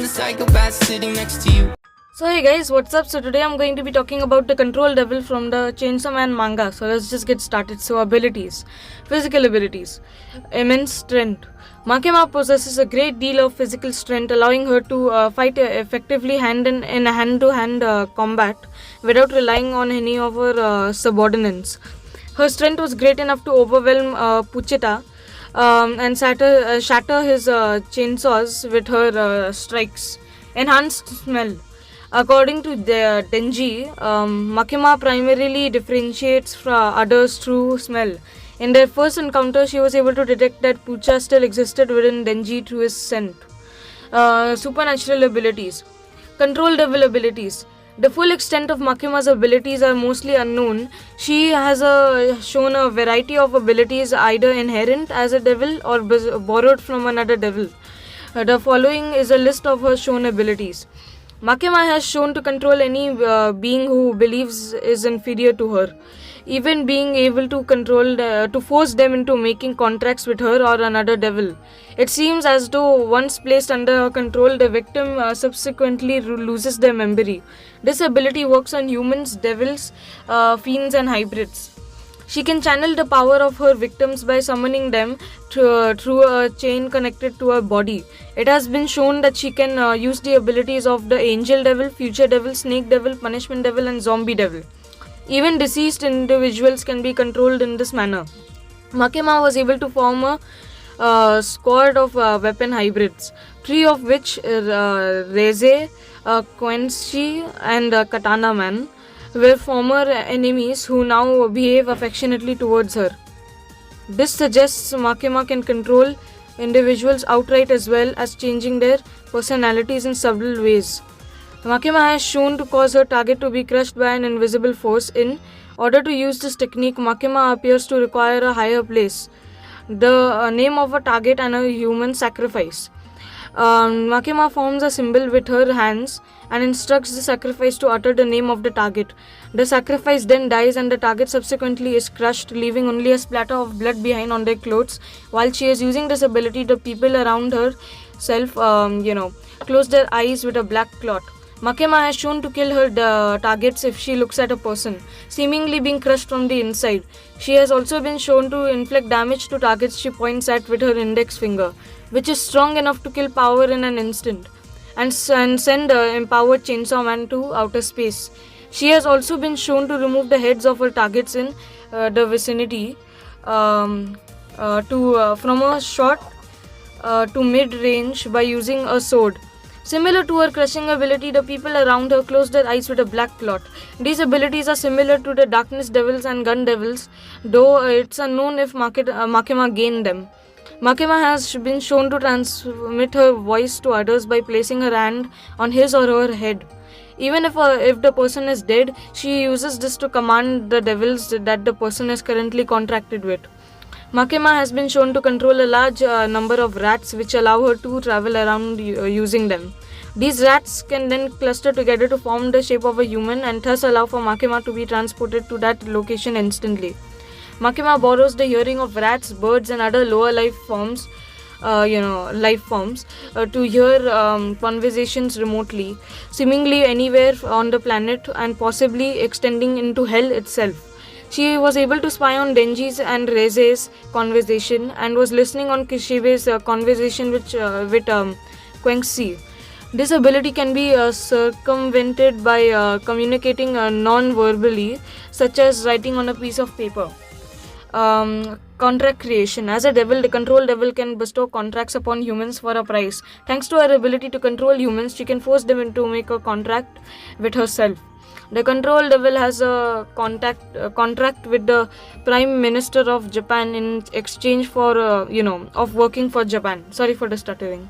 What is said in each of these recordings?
psychopath sitting next to you. So hey guys, what's up? So today I'm going to be talking about the Control Devil from the Chainsaw Man manga. So let's just get started. So abilities. Physical abilities. Immense strength. Makima possesses a great deal of physical strength, allowing her to fight effectively in a hand-to-hand combat without relying on any of her subordinates. Her strength was great enough to overwhelm Puchita and shatter his chainsaws with her strikes. Enhanced smell. According to Denji, Makima primarily differentiates from others through smell. In their first encounter, she was able to detect that Pucha still existed within Denji through his scent. Supernatural abilities. Control Devil abilities. The full extent of Makima's abilities are mostly unknown. She has shown a variety of abilities either inherent as a devil or borrowed from another devil. The following is a list of her shown abilities. Makima has shown to control any being who believes is inferior to her, even being able to to force them into making contracts with her or another devil. It seems as though once placed under her control, the victim subsequently loses their memory. This ability works on humans, devils, fiends and hybrids. She can channel the power of her victims by summoning them through a chain connected to her body. It has been shown that she can use the abilities of the Angel Devil, Future Devil, Snake Devil, Punishment Devil and Zombie Devil. Even deceased individuals can be controlled in this manner. Makima was able to form a squad of weapon hybrids, three of which Reze, Quenchi and Katana Man were former enemies who now behave affectionately towards her. This suggests Makima can control individuals outright as well as changing their personalities in subtle ways. Makima has shown to cause her target to be crushed by an invisible force. In order to use this technique, Makima appears to require a higher place, the name of a target and a human sacrifice. Makima forms a symbol with her hands and instructs the sacrifice to utter the name of the target. The sacrifice then dies and the target subsequently is crushed, leaving only a splatter of blood behind on their clothes. While she is using this ability, the people around herself, close their eyes with a black cloth. Makima has shown to kill her targets if she looks at a person, seemingly being crushed from the inside. She has also been shown to inflict damage to targets she points at with her index finger, which is strong enough to kill power in an instant and send empowered Chainsaw Man to outer space. She has also been shown to remove the heads of her targets in the vicinity from a short to mid-range by using a sword. Similar to her crushing ability, the people around her close their eyes with a black cloth. These abilities are similar to the Darkness Devils and Gun Devils, though it's unknown if Makima gained them. Makima has been shown to transmit her voice to others by placing her hand on his or her head. Even if the person is dead, she uses this to command the devils that the person is currently contracted with. Makima has been shown to control a large number of rats, which allow her to travel around using them. These rats can then cluster together to form the shape of a human and thus allow for Makima to be transported to that location instantly. Makima borrows the hearing of rats, birds and other lower life forms to hear conversations remotely, seemingly anywhere on the planet and possibly extending into hell itself. She was able to spy on Denji's and Reze's conversation and was listening on Kishibe's conversation with Quenchi. This ability can be circumvented by communicating non-verbally, such as writing on a piece of paper. Contract creation. As a devil, the Control Devil can bestow contracts upon humans for a price. Thanks to her ability to control humans, she can force them to make a contract with herself. The Control Devil has a contract with the Prime Minister of Japan in exchange for of working for Japan. Sorry for the stuttering.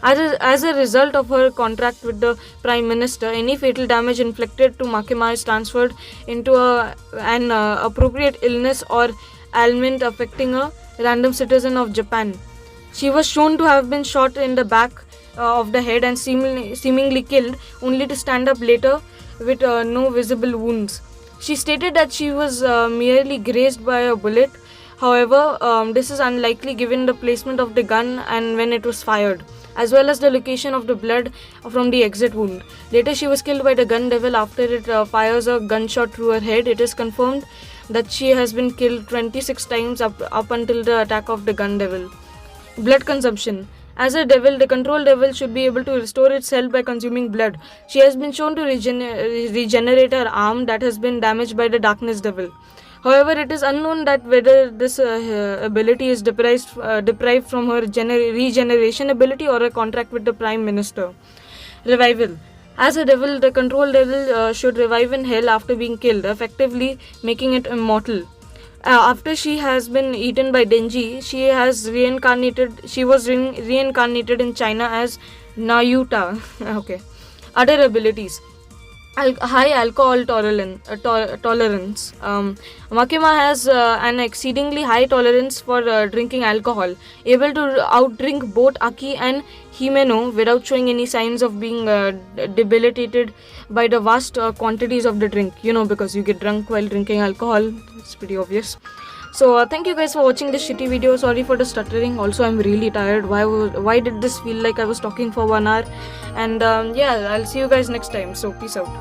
As a result of her contract with the Prime Minister, any fatal damage inflicted to Makima is transferred into an appropriate illness or ailment affecting a random citizen of Japan. She was shown to have been shot in the back of the head and seemingly killed, only to stand up later with no visible wounds. She stated that she was merely grazed by a bullet However, this is unlikely given the placement of the gun and when it was fired, as well as the location of the blood from the exit wound. Later, she was killed by the gun devil after it fires a gunshot through her head. It is confirmed that she has been killed 26 times up until the attack of the gun devil. Blood consumption. As a devil, the control devil should be able to restore its health by consuming blood. She has been shown to regenerate her arm that has been damaged by the darkness devil. However, it is unknown that whether this ability is deprived from her regeneration ability or a contract with the Prime Minister. Revival. As a devil, the control devil should revive in hell after being killed, effectively making it immortal. After she has been eaten by Denji, she was reincarnated in China as Nayuta. Okay. Other abilities. High alcohol tolerance. Makima has an exceedingly high tolerance for drinking alcohol, able to outdrink both Aki and Himeno without showing any signs of being debilitated by the vast quantities of the drink. Because you get drunk while drinking alcohol. It's pretty obvious. So thank you guys for watching this shitty video. Sorry for the stuttering. Also, I'm really tired. Why did this feel like I was talking for 1 hour? And yeah, I'll see you guys next time. So peace out.